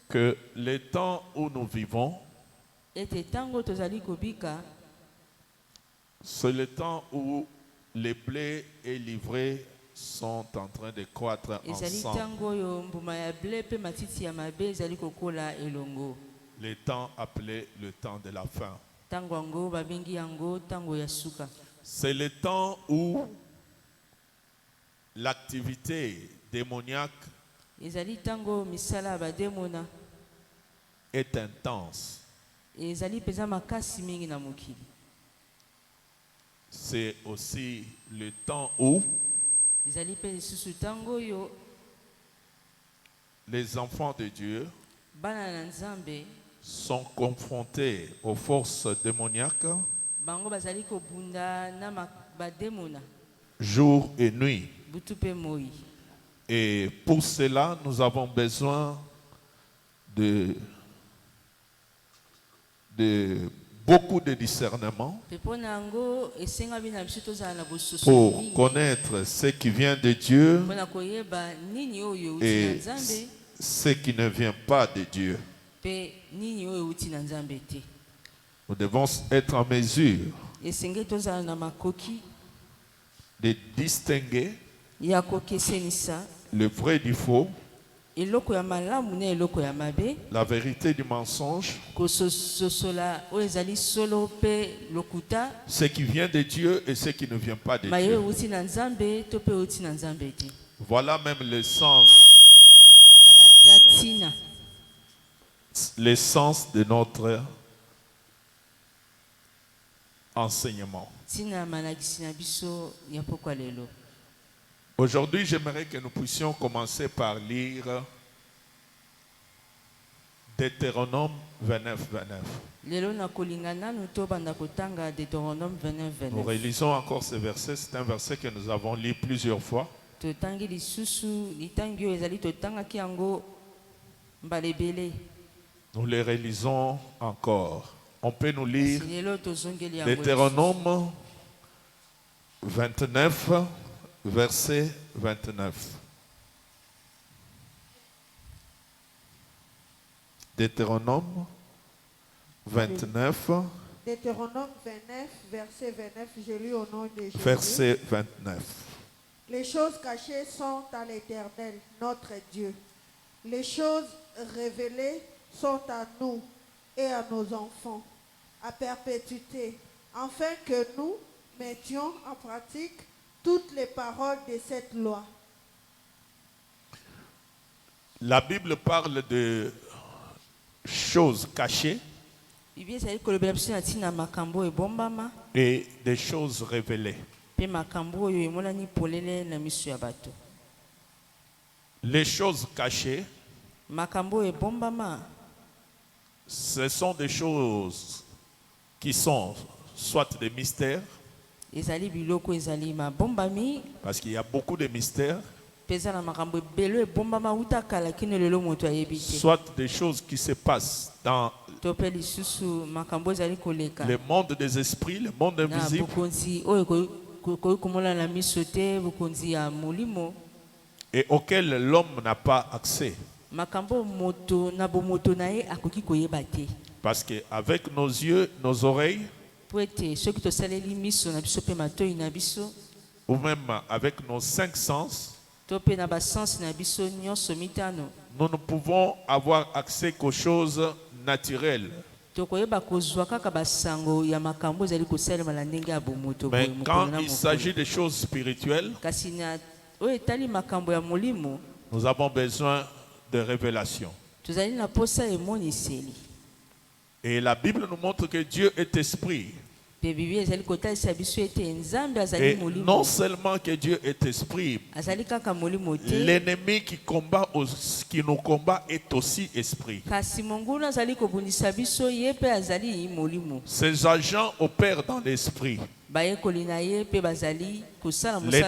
que le temps où nous vivons, c'est le temps où les blés et l'ivrée sont en train de croître ensemble. Le temps appelé le temps de la fin. C'est le temps où l'activité démoniaque est intense. C'est aussi le temps où les enfants de Dieu sont confrontés aux forces démoniaques jour et nuit. Et pour cela, nous avons besoin de beaucoup de discernement pour connaître ce qui vient de Dieu et ce qui ne vient pas de Dieu. Nous devons être en mesure de distinguer le vrai du faux, la vérité du mensonge, ce qui vient de Dieu et ce qui ne vient pas de Dieu. Voilà même l'essence de notre enseignement. Aujourd'hui, j'aimerais que nous puissions commencer par lire Deutéronome 29. Nous relisons encore ce verset. C'est un verset que nous avons lu plusieurs fois. Nous le relisons encore. On peut nous lire Deutéronome 29, verset 29. Deutéronome 29. Deutéronome 29, verset 29, je lis au nom de Jésus. Verset 29. Les choses cachées sont à l'Éternel, notre Dieu. Les choses révélées sont à nous et à nos enfants, à perpétuité, afin que nous mettions en pratique toutes les paroles de cette loi. La Bible parle de choses cachées et des choses révélées. Les choses cachées, ce sont des choses qui sont soit des mystères, parce qu'il y a beaucoup de mystères, soit des choses qui se passent dans le monde des esprits, le monde invisible, et auquel l'homme n'a pas accès. Parce qu'avec nos yeux, nos oreilles, ou même avec nos 5 sens, nous ne pouvons avoir accès qu'aux choses naturelles. Mais quand il s'agit de choses spirituelles, nous avons besoin de révélation. Et la Bible nous montre que Dieu est esprit. Et non seulement que Dieu est esprit, l'ennemi qui nous combat est aussi esprit. Ces agents opèrent dans l'esprit. Les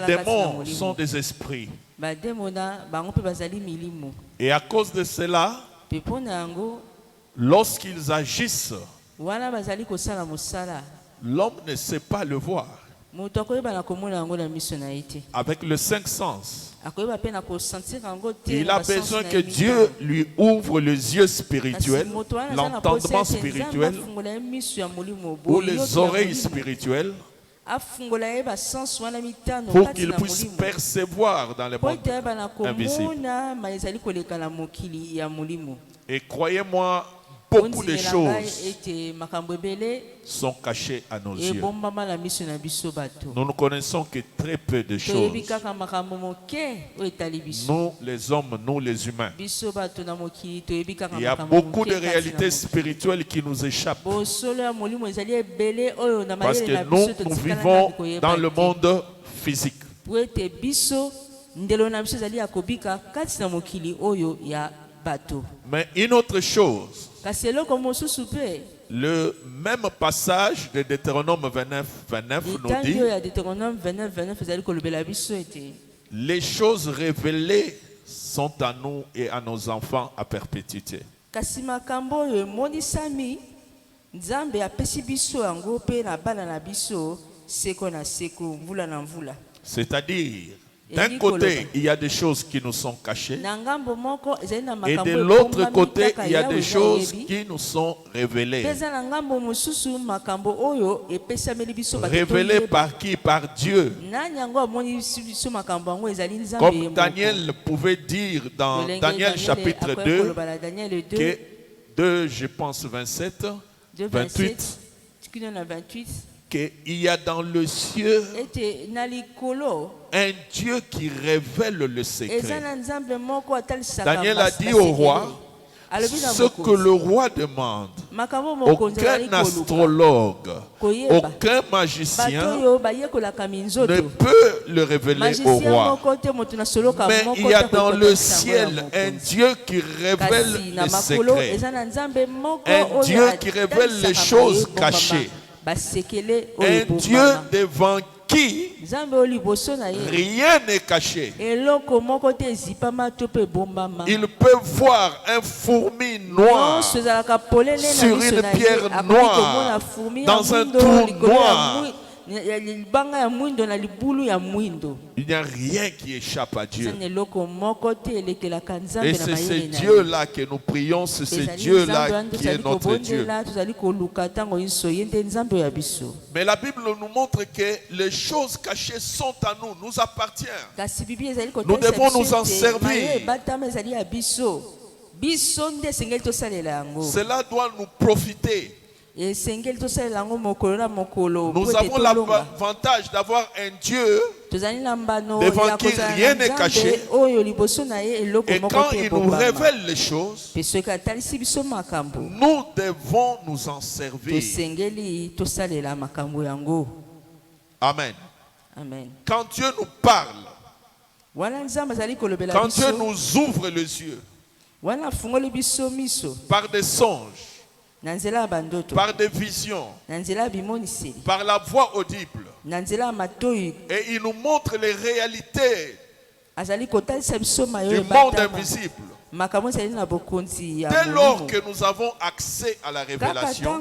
démons sont des esprits. Et à cause de cela, lorsqu'ils agissent, l'homme ne sait pas le voir. Avec le 5 sens, Il a besoin que Dieu lui ouvre les yeux spirituels, l'entendement spirituel ou les oreilles spirituelles pour qu'il puisse percevoir dans le monde invisible. Et croyez-moi, beaucoup de choses sont cachées à nos yeux. Nous ne connaissons que très peu de choses. Nous, les hommes, nous, les humains. Il y a beaucoup de réalités spirituelles qui nous échappent. Parce que nous vivons dans le monde physique. Mais une autre chose, le même passage de Deutéronome 29 nous dit les choses révélées sont à nous et à nos enfants à perpétuité. C'est-à-dire, d'un côté, il y a des choses qui nous sont cachées. Et de l'autre côté, il y a des choses qui nous sont révélées. Révélées par qui? Par Dieu. Comme Daniel pouvait dire dans Daniel chapitre 2, que 2, je pense 27, 28, qu'il y a dans le ciel un Dieu qui révèle le secret. Daniel a dit au roi, ce que le roi demande, aucun astrologue, aucun magicien ne peut le révéler au roi. Mais il y a dans le ciel un Dieu qui révèle les secrets, un Dieu qui révèle les choses cachées, un Dieu devant qui rien n'est caché. Il peut voir un fourmi noir sur une pierre noire, dans un trou noir. Il n'y a rien qui échappe à Dieu. Et c'est ce Dieu-là que nous prions, c'est ce Dieu-là qui est notre Dieu. Mais la Bible nous montre que les choses cachées sont à nous, nous appartiennent. Nous devons nous en servir. Cela doit nous profiter. Nous avons l'avantage d'avoir un Dieu devant qui rien n'est caché. Et quand il nous révèle les choses, nous devons nous en servir. Amen. Quand Dieu nous parle, quand Dieu nous ouvre les yeux par des songes, par des visions, par la voix audible, et il nous montre les réalités du monde invisible. Dès lors que nous avons accès à la révélation,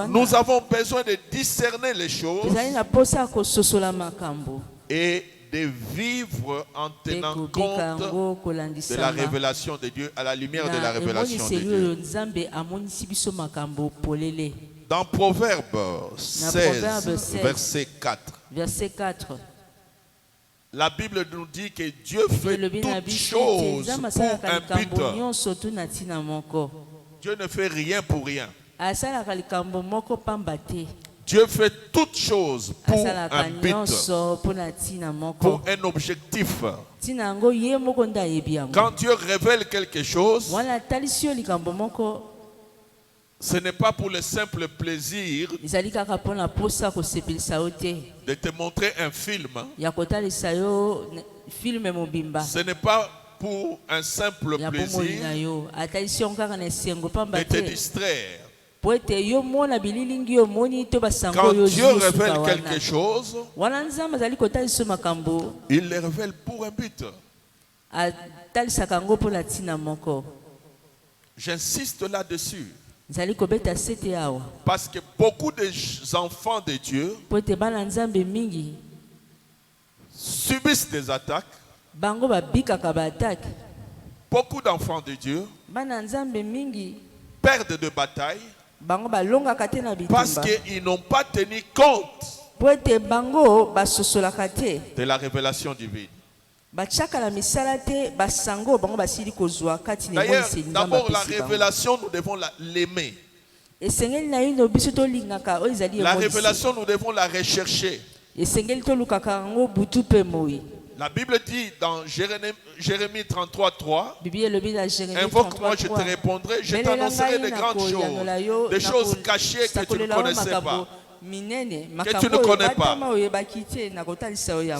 nous avons besoin de discerner les choses et de vivre en tenant compte de la révélation de Dieu, à la lumière de la révélation de Dieu. Dans Proverbe 16, verset 4, la Bible nous dit que Dieu fait toutes choses pour un but. Dieu ne fait rien pour rien. Dieu fait toutes choses pour un but, pour un objectif. Quand Dieu révèle quelque chose, ce n'est pas pour le simple plaisir de te montrer un film. Ce n'est pas pour un simple plaisir de te distraire. Quand Dieu révèle quelque chose, il le révèle pour un but. J'insiste là-dessus. Parce que beaucoup d'enfants de Dieu subissent des attaques. Beaucoup d'enfants de Dieu perdent de batailles parce qu'ils n'ont pas tenu compte de la révélation divine. D'ailleurs, d'abord la révélation, nous devons l'aimer. La révélation, nous devons la rechercher. La Bible dit dans Jérémie 33:3, invoque-moi, je te répondrai, je t'annoncerai de grandes choses, des choses cachées que tu ne connaissais pas, que tu ne connais pas.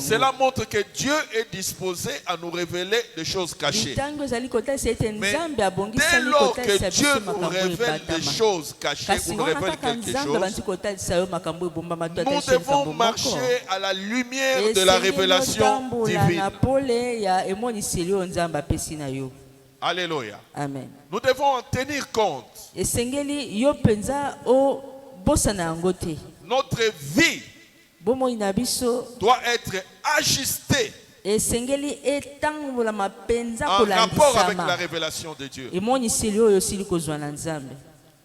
Cela montre que Dieu est disposé à nous révéler des choses cachées. Mais dès lors que Dieu nous révèle des choses cachées, ou nous révèle quelque chose, nous devons marcher à la lumière de la révélation divine. Alléluia. Amen. Nous devons en tenir compte. Notre vie doit être ajustée en rapport avec la révélation de Dieu.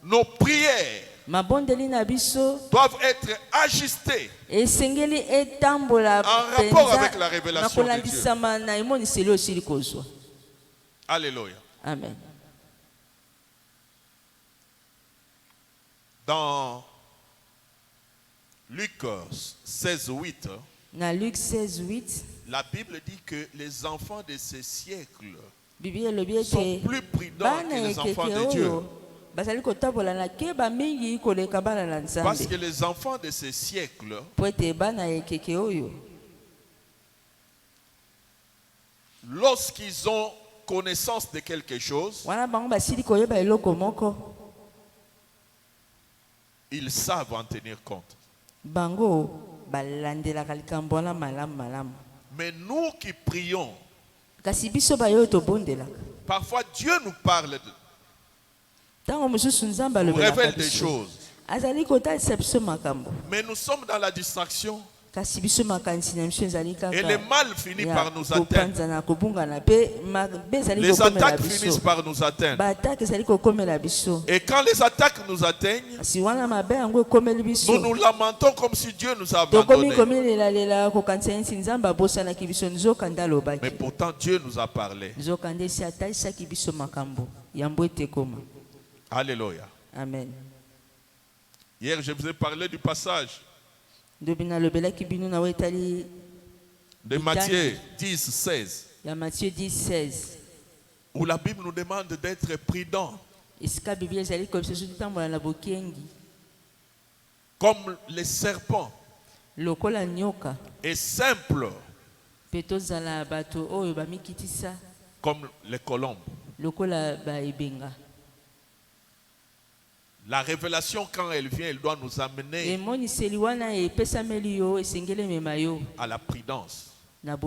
Nos prières doivent être ajustées en rapport avec la révélation de Dieu. Alléluia. Amen. Dans Luc 16:8, la Bible dit que les enfants de ce siècle sont plus prudents que les enfants de Dieu. Parce que les enfants de ce siècle lorsqu'ils ont connaissance de quelque chose, ils savent en tenir compte. Mais nous qui prions, parfois Dieu nous parle, nous révèle des choses. Mais nous sommes dans la distraction. Et le mal finit par nous atteindre. Les attaques finissent par nous atteindre. Et quand les attaques nous atteignent, nous nous lamentons comme si Dieu nous a abandonnés. Mais pourtant Dieu nous a parlé. Alléluia. Amen. Hier, je vous ai parlé du passage de Matthieu 10:16, où la Bible nous demande d'être prudents, comme les serpents, et simples, comme les colombes. La révélation, quand elle vient, elle doit nous amener à la prudence. Nous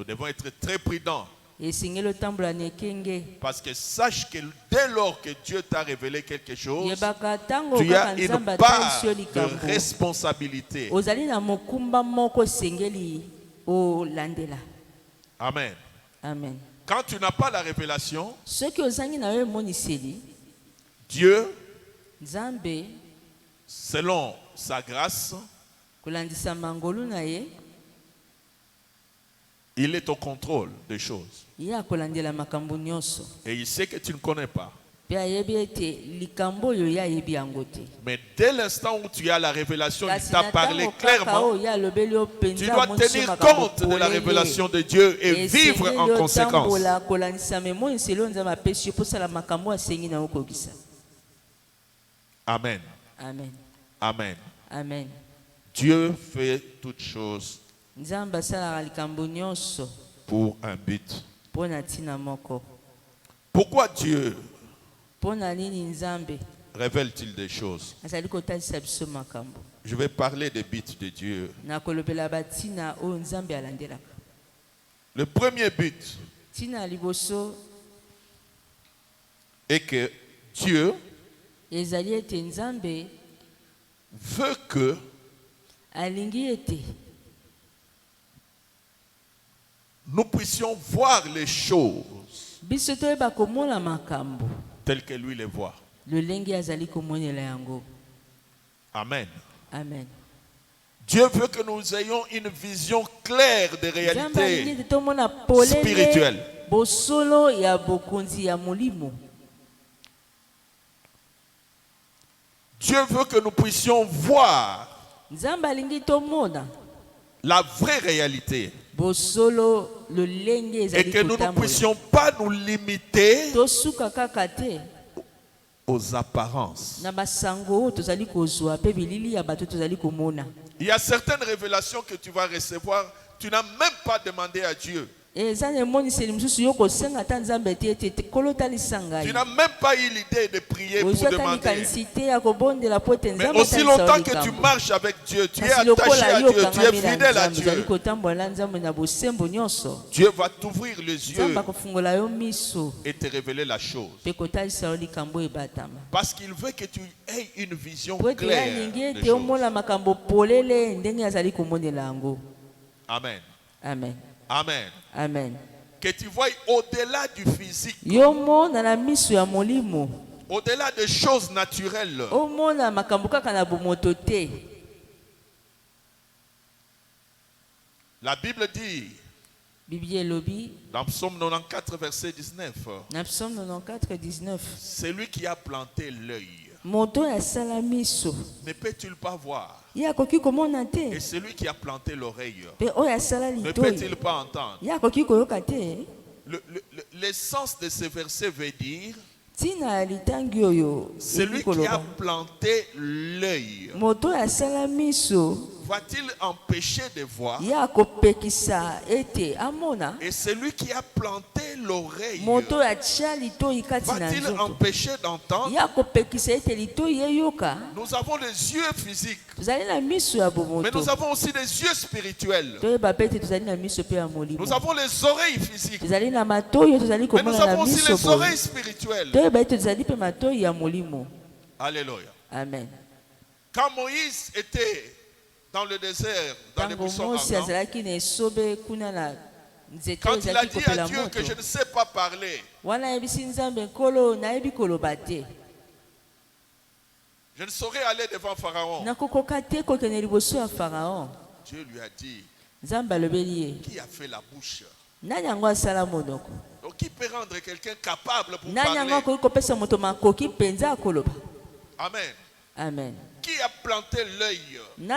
devons être très prudents. Parce que sache que dès lors que Dieu t'a révélé quelque chose, tu as une part de responsabilité. Amen. Amen. Quand tu n'as pas la révélation, Dieu, selon sa grâce, il est au contrôle des choses. Et il sait que tu ne connais pas. Mais dès l'instant où tu as la révélation, il t'a parlé clairement, tu dois tenir compte de la révélation de Dieu et vivre en conséquence. Amen. Amen. Amen. Amen. Dieu fait toutes choses pour un but. Pourquoi Dieu révèle-t-il des choses? Je vais parler des buts de Dieu. Le premier but est que Dieu veut que nous puissions voir les choses telles que lui les voit. Amen. Amen. Dieu veut que nous ayons une vision claire des réalités spirituelles. Dieu veut que nous puissions voir la vraie réalité. Et que nous ne puissions pas nous limiter aux apparences. Il y a certaines révélations que tu vas recevoir, tu n'as même pas demandé à Dieu. Tu n'as même pas eu l'idée de prier pour demander. Mais aussi longtemps que tu marches avec Dieu, tu es attaché à Dieu, tu es fidèle à Dieu, Dieu va t'ouvrir les yeux et te révéler la chose. Parce qu'il veut que tu aies une vision claire des choses. Amen. Amen. Amen. Amen. Que tu vois au-delà du physique, au-delà des choses naturelles. La Bible dit, dans Psaume 94, verset 19, celui qui a planté l'œil, ne peut-il pas voir? Et celui qui a planté l'oreille, ne peut-il pas entendre? L'essence de ce verset veut dire, celui qui a planté l'œil, va-t-il empêcher de voir? Et celui qui a planté l'oreille, va-t-il empêcher d'entendre? Nous avons les yeux physiques, mais nous avons aussi les yeux spirituels. Nous avons les oreilles physiques, mais nous avons aussi les oreilles spirituelles. Alléluia. Amen. Quand Moïse était dans le désert, dans les buissons ardents, quand il a dit à Dieu que je ne sais pas parler, je ne saurais aller devant Pharaon, Dieu lui a dit, qui a fait la bouche? Donc qui peut rendre quelqu'un capable pour parler? Amen. Amen. Qui a planté l'œil? Qui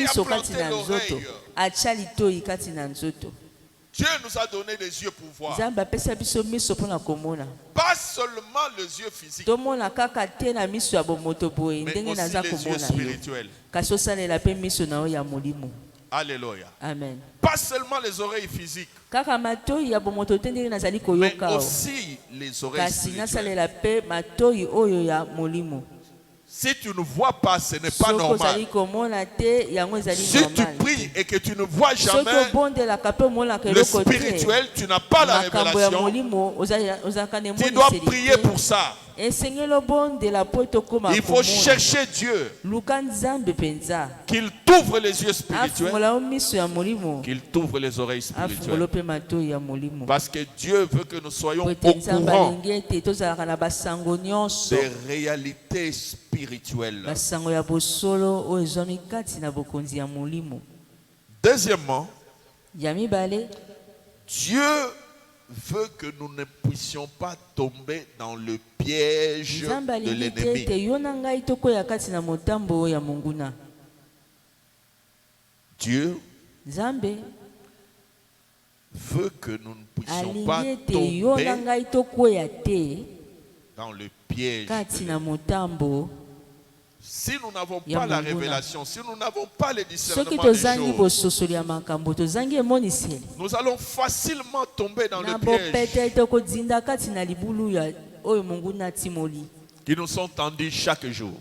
a planté l'oreille? Dieu nous a donné des yeux pour voir. Pas seulement les yeux physiques, mais aussi les yeux spirituels. Alléluia. Amen. Pas seulement les oreilles physiques, mais aussi les oreilles spirituelles. Si tu ne vois pas, ce n'est pas normal. Si tu pries et que tu ne vois jamais le spirituel, tu n'as pas la révélation. Tu dois prier pour ça. Il faut chercher Dieu, qu'il t'ouvre les yeux spirituels, qu'il t'ouvre les oreilles spirituelles. Parce que Dieu veut que nous soyons au courant des réalités spirituelles. Deuxièmement, Dieu veut que nous ne puissions pas tomber dans le piège de l'ennemi. Dieu veut que nous ne puissions pas tomber dans le piège de l'ennemi. Si nous n'avons pas la révélation, si nous n'avons pas le discernement des choses, nous allons facilement tomber dans le piège qui nous sont tendus chaque jour.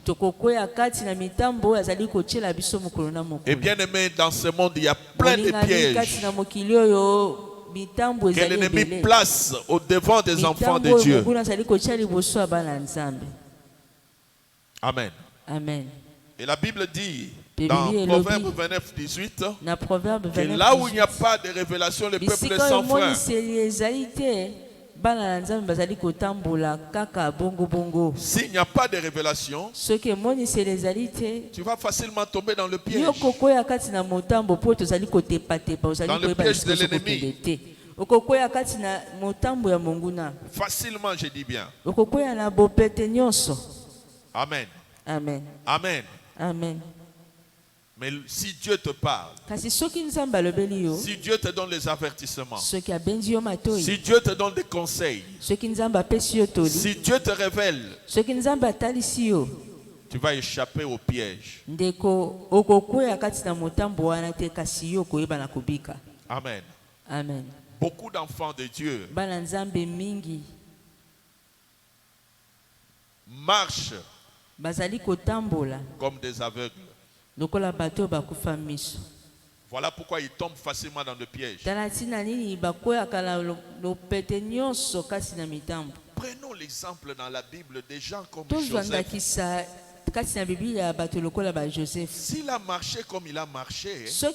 Et bien aimé, dans ce monde, il y a plein de pièges que l'ennemi place au devant des enfants de Dieu. Amen. Amen. Et la Bible dit, Dans Proverbe 29, 18, que là où il n'y a pas de révélation, le peuple est sans frein. S'il n'y a pas de révélation, tu vas facilement tomber dans le piège. Dans le piège de l'ennemi. Facilement, je dis bien. Amen. Amen. Amen. Amen. Mais si Dieu te parle, si Dieu te donne les avertissements, si Dieu te donne des conseils, si Dieu te révèle, tu vas échapper au piège. Amen. Amen. Beaucoup d'enfants de Dieu marchent comme des aveugles. Voilà pourquoi ils tombent facilement dans le piège. Prenons l'exemple dans la Bible des gens comme Joseph. S'il a marché comme il a marché, c'est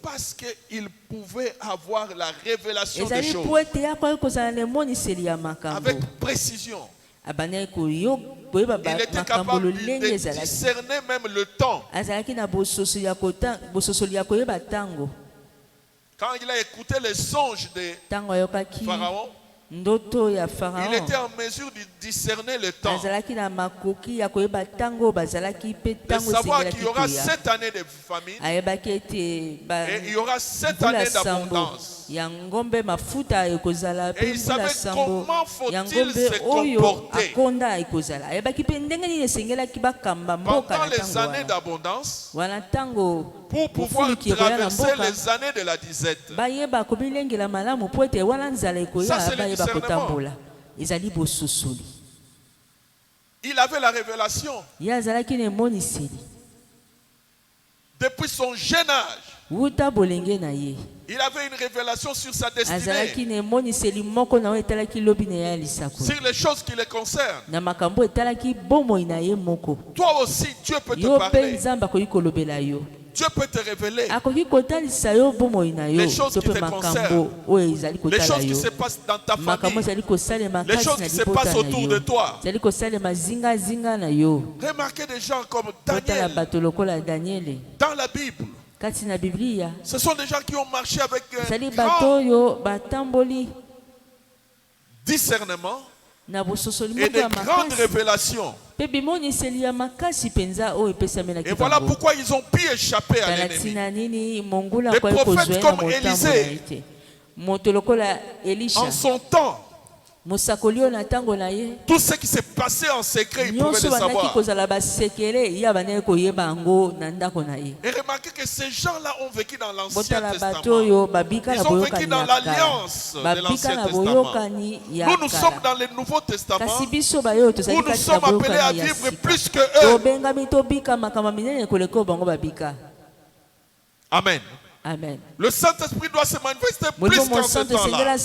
parce qu'il pouvait avoir la révélation des choses avec précision. Il était capable de discerner même le temps. Quand il a écouté les songes de Pharaon, il était en mesure de discerner le temps. De savoir qu'il y aura 7 années de famine et il y aura 7 années d'abondance. Et il savait comment faut-il se comporter pendant les années d'abondance pour pouvoir traverser les années de la disette. Ça, c'est le discernement. Il avait la révélation. Depuis son jeune âge, il avait une révélation sur sa destinée, sur les choses qui le concernent. Toi aussi, Dieu peut te parler. Dieu peut te révéler les choses qui te concernent, les choses qui se passent dans ta famille, les choses qui se passent autour de toi. Remarquez des gens comme Daniel dans la Bible. Ce sont des gens qui ont marché avec un grand discernement et de grandes révélations. Et voilà pourquoi ils ont pu échapper à l'ennemi. Des prophètes comme Élisée, en son temps, tout ce qui s'est passé en secret, il pouvait le savoir. Et remarquez que ces gens-là ont vécu dans l'Ancien Testament. Ils ont vécu dans l'alliance de l'Ancien Testament. Nous sommes dans le Nouveau Testament où nous sommes appelés à vivre plus que eux. Amen. Amen. Le Saint-Esprit doit se manifester plus qu'en ce temps-là.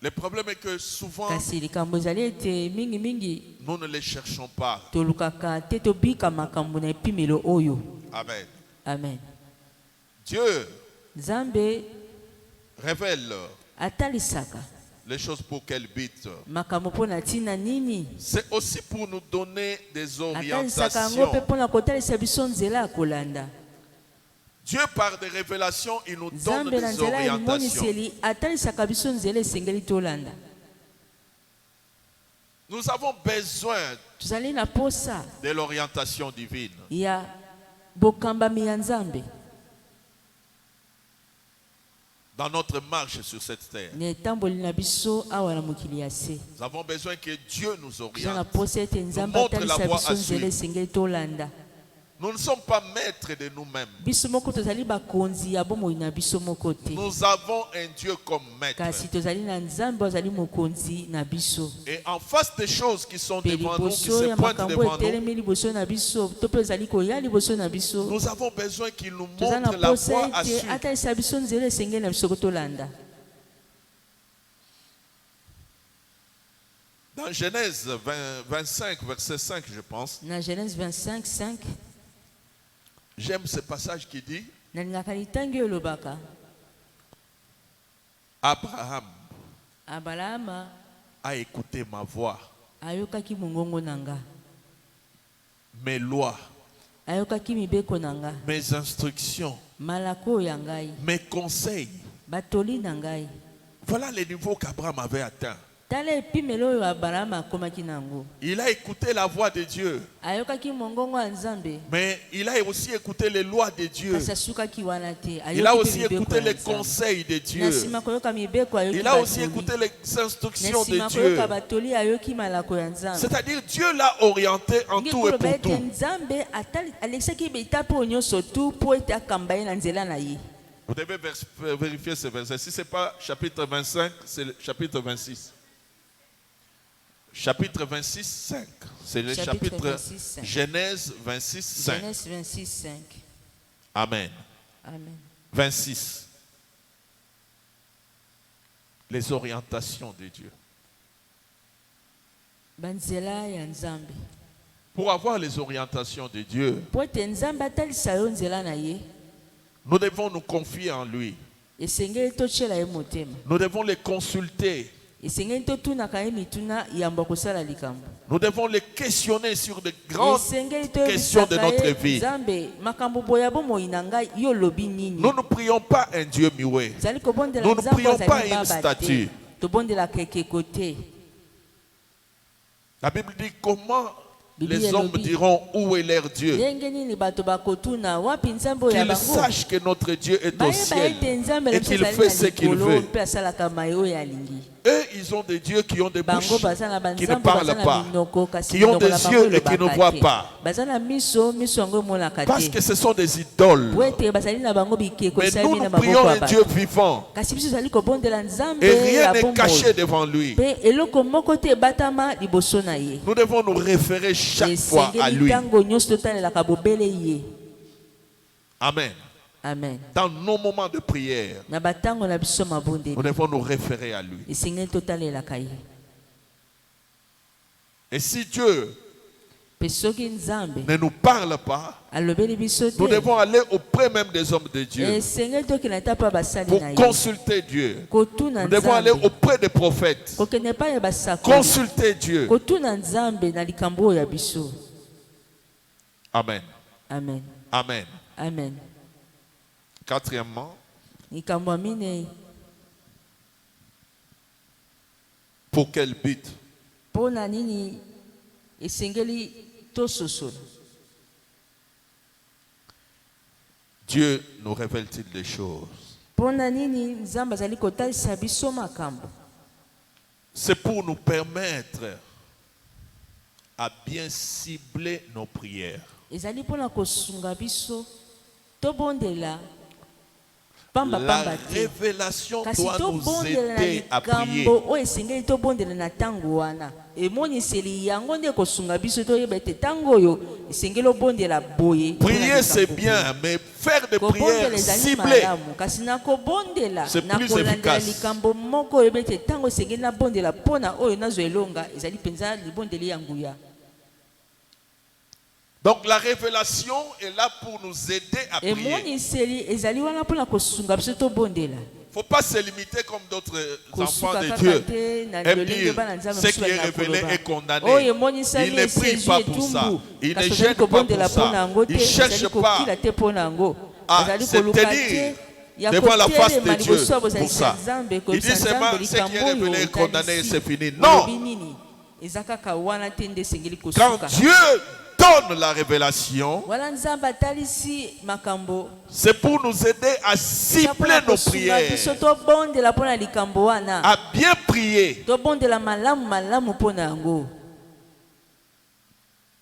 Le problème est que souvent, nous ne les cherchons pas. Amen. Amen. Dieu révèle les choses pour qu'elles bitent. C'est aussi pour nous donner des orientations. Dieu, par des révélations, il nous donne des orientations. Nous avons besoin de l'orientation divine. Dans notre marche sur cette terre, nous avons besoin que Dieu nous oriente, nous montre la voie à suivre. Nous ne sommes pas maîtres de nous-mêmes. Nous avons un Dieu comme maître. Et en face des choses qui sont devant nous, qui se pointent devant nous, nous avons besoin qu'il nous montre la voie à suivre. Dans Genèse 25, verset 5, je pense. Dans Genèse 25, 5. J'aime ce passage qui dit Abraham a écouté ma voix, mes lois, mes instructions, mes conseils. Voilà les niveaux qu'Abraham avait atteints. Il a écouté la voix de Dieu, mais il a aussi écouté les lois de Dieu. Il a aussi écouté les conseils de Dieu. Il a aussi écouté les instructions de Dieu. C'est-à-dire Dieu l'a orienté en tout et pour tout. Vous devez vérifier ce verset. Si ce n'est pas chapitre 25, c'est le chapitre 26. Chapitre 26, 5. C'est le chapitre 26, 5. Genèse 26, 5. Genèse 26, 5. Amen. Amen. 26. Les orientations de Dieu. Pour avoir les orientations de Dieu, nous devons nous confier en lui. Nous devons les consulter. Nous devons les questionner sur de grandes questions de notre vie. Nous ne prions pas un Dieu muet. Nous ne prions pas une statue. La Bible dit comment les hommes diront où est leur Dieu. Qu'ils sachent que notre Dieu est au ciel et qu'il fait ce qu'il veut. Eux, ils ont des dieux qui ont des bouches, qui ne parlent pas, qui ont des yeux et qui ne voient pas. Parce que ce sont des idoles. Mais nous, nous prions un Dieu vivant. Et rien n'est caché devant lui. Nous devons nous référer chaque fois à lui. Amen. Amen. Dans nos moments de prière, nous devons nous référer à lui. Et si Dieu ne nous parle pas, nous devons aller auprès même des hommes de Dieu pour consulter Dieu. Nous devons aller auprès des prophètes, consulter Dieu. Amen. Amen. Amen. Amen. Quatrièmement, pour quel but? Dieu nous révèle-t-il des choses? C'est pour nous permettre à bien cibler nos prières. La révélation doit nous aider à prier. Prier c'est bien, mais faire des prières ciblées, c'est plus efficace. Donc la révélation est là pour nous aider à prier. Il ne faut pas se limiter comme d'autres enfants de Dieu. Aiment dire ce qui est révélé est condamné. Ils ne prient pas pour ça. Ils ne gênent pas pour ça. Ils ne cherchent pas à se tenir devant la face de Dieu pour ça. Ils disent seulement ce qui est révélé est condamné et c'est fini. Non! Quand Dieu donne la révélation, c'est pour nous aider à cibler nos prières, à bien prier.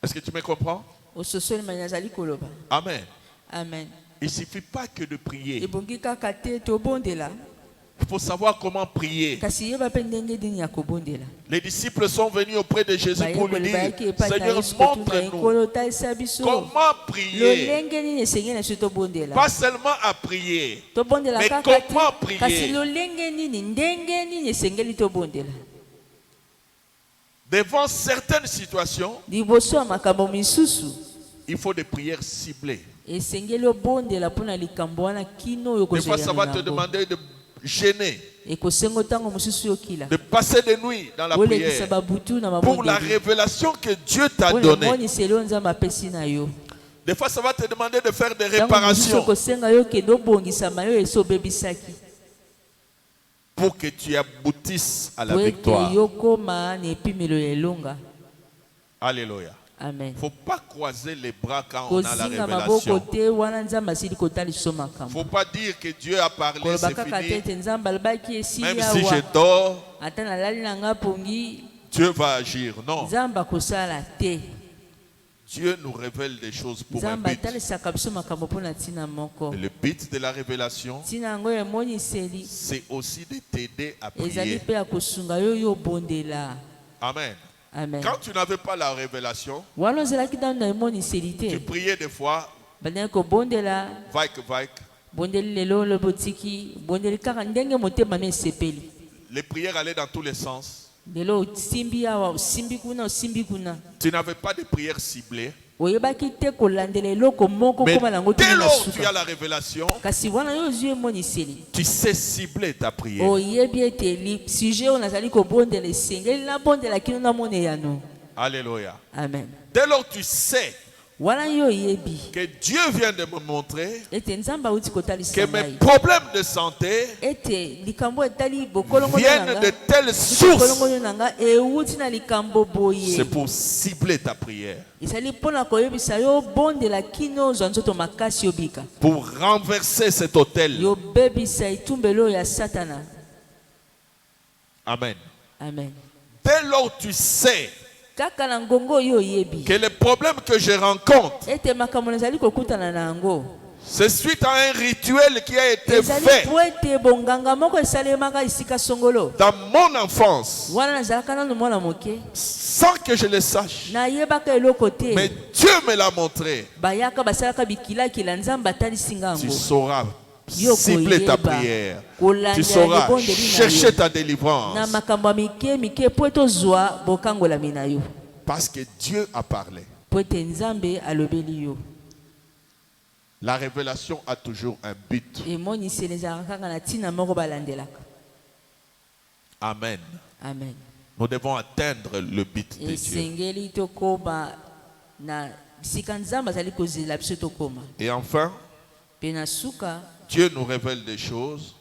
Est-ce que tu me comprends? Amen. Amen. Il ne suffit pas que de prier. Il faut savoir comment prier. Les disciples sont venus auprès de Jésus pour lui dire, Seigneur, montre-nous comment prier. Pas seulement à prier, mais comment prier. Devant certaines situations, il faut des prières ciblées. Des fois, ça va te demander de gêner, de passer des nuits dans la prière pour la révélation que Dieu t'a donnée. Des fois, ça va te demander de faire des réparations pour que tu aboutisses à la victoire. Alléluia. Il ne faut pas croiser les bras quand on a la révélation. Il ne faut pas dire que Dieu a parlé, c'est fini. Même si je dors, Dieu va agir. Non. Dieu nous révèle des choses pour un but. Et le but de la révélation, c'est aussi de t'aider à prier. Amen. Amen. Quand tu n'avais pas la révélation, tu priais des fois, les prières allaient dans tous les sens. Tu n'avais pas de prière ciblée. Mais dès lors que tu as la révélation, tu sais cibler ta prière. Alléluia. Amen. Dès lors que tu sais que Dieu vient de me montrer que mes problèmes de santé viennent de telles sources, c'est pour cibler ta prière, pour renverser cet autel. Amen. Amen. Dès lors que tu sais que les problèmes que je rencontre, c'est suite à un rituel qui a été fait dans mon enfance, sans que je le sache. Mais Dieu me l'a montré. Tu sauras cibler ta prière. Tu sauras chercher ta délivrance. Parce que Dieu a parlé. La révélation a toujours un but. Amen. Amen. Nous devons atteindre le but de Dieu. Et enfin, Dieu nous révèle des choses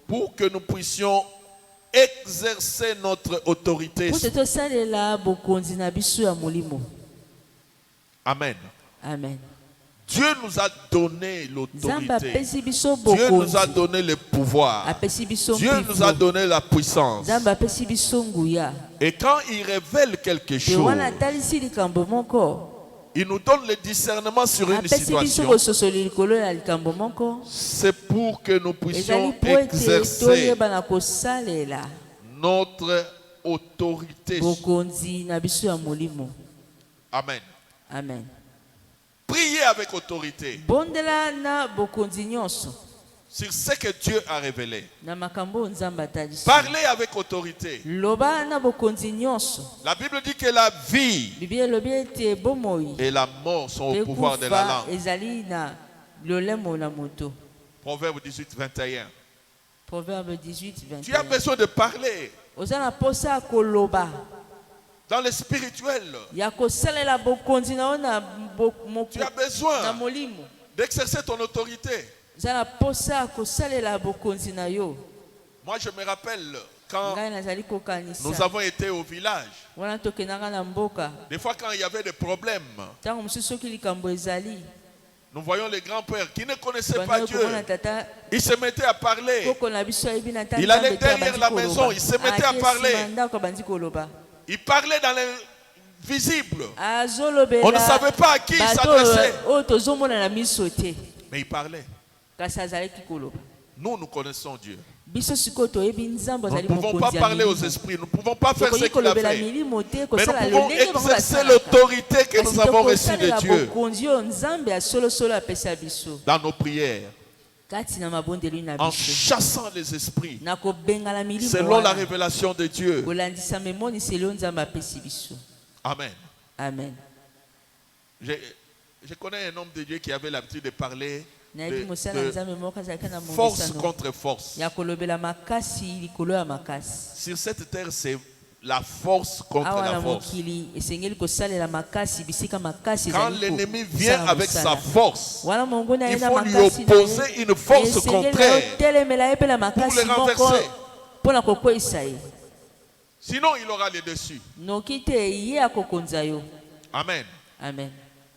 pour que nous puissions exercer notre autorité. Amen. Amen. Dieu nous a donné l'autorité. Dieu nous a donné le pouvoir. Dieu nous a donné la puissance. Et quand il révèle quelque chose, il nous donne le discernement sur une situation. C'est pour que nous puissions exercer notre autorité. Amen. Amen. Priez avec autorité sur ce que Dieu a révélé. Parlez avec autorité. La Bible dit que la vie et la mort sont au pouvoir de la langue. Proverbe 18, 21. Tu as besoin de parler dans le spirituel. Tu as besoin d'exercer ton autorité. Moi, je me rappelle quand nous avons été au village. Des fois, quand il y avait des problèmes, nous voyons les grands-pères qui ne connaissaient pas Dieu. Ils se mettaient à parler. Il allait derrière la maison, ils se mettaient à parler. Ils parlaient dans l'invisible. On ne savait pas à qui ils s'adressaient. Mais ils parlaient. Nous connaissons Dieu. Nous ne pouvons pas parler aux esprits. Nous ne pouvons pas faire ce qu'il a fait. Mais nous pouvons exercer l'autorité que nous avons reçue de Dieu dans nos prières. en chassant les esprits selon la révélation de Dieu. Amen. Amen. Je connais un homme de Dieu qui avait l'habitude de parler de force contre force. Sur cette terre, c'est la force contre la force. Quand l'ennemi vient avec sa force, il faut lui opposer une force contraire pour le renverser. Sinon, il aura le dessus. Amen. Amen.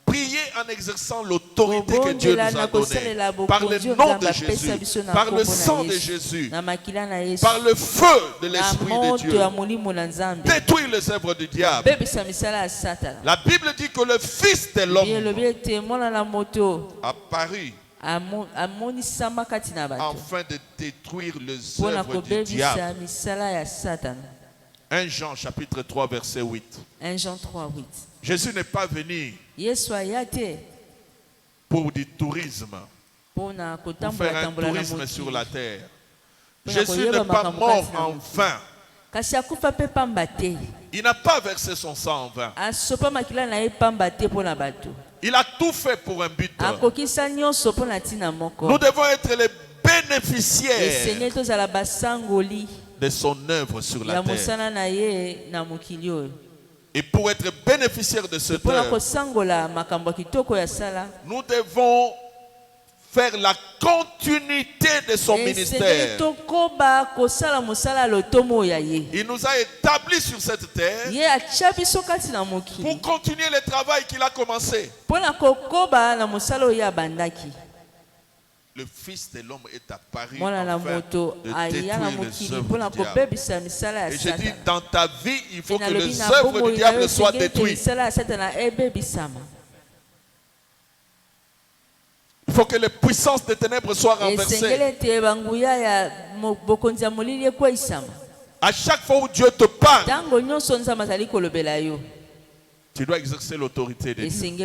Priez en exerçant l'autorité que Dieu nous a donnée, par le nom de Jésus, par le sang de Jésus, par le feu de l'Esprit de Dieu. Détruire les œuvres du diable. La Bible dit que le Fils de l'homme a paru afin de détruire les œuvres du diable. 1 Jean chapitre 3 verset 8. 1 Jean 3, 8. Jésus n'est pas venu pour du tourisme, pour faire un tourisme sur la terre. Jésus n'est pas mort en vain. Il n'a pas versé son sang en vain. Il a tout fait pour un but. Nous devons être les bénéficiaires de son œuvre sur la terre. Et pour être bénéficiaire de cette œuvre, nous devons faire la continuité de son ministère. Il nous a établis sur cette terre pour continuer le travail qu'il a commencé. Le Fils de l'homme est apparu afin de détruire les œuvres du diable. Et je dis, dans ta vie, il faut que les œuvres du diable soient détruites. Il faut que les puissances des ténèbres soient renversées. À chaque fois où Dieu te parle, tu dois exercer l'autorité de Dieu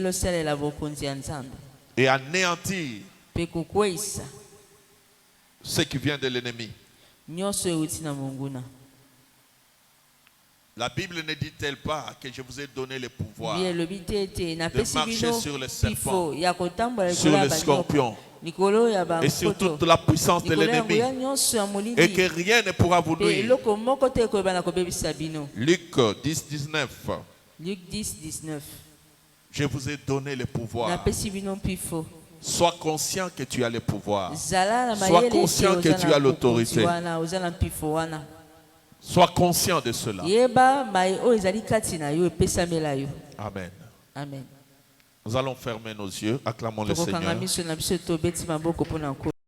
et anéantir ce qui vient de l'ennemi. La Bible ne dit-elle pas que je vous ai donné le pouvoir de marcher sur les serpents, sur les scorpions et sur toute la puissance de l'ennemi, et que rien ne pourra vous nuire? Luc 10, 19. Luc 10, 19. Je vous ai donné le pouvoir. Sois conscient que tu as le pouvoir. Sois conscient que tu as l'autorité. Sois conscient de cela. Amen. Amen. Nous allons fermer nos yeux. Acclamons le Seigneur.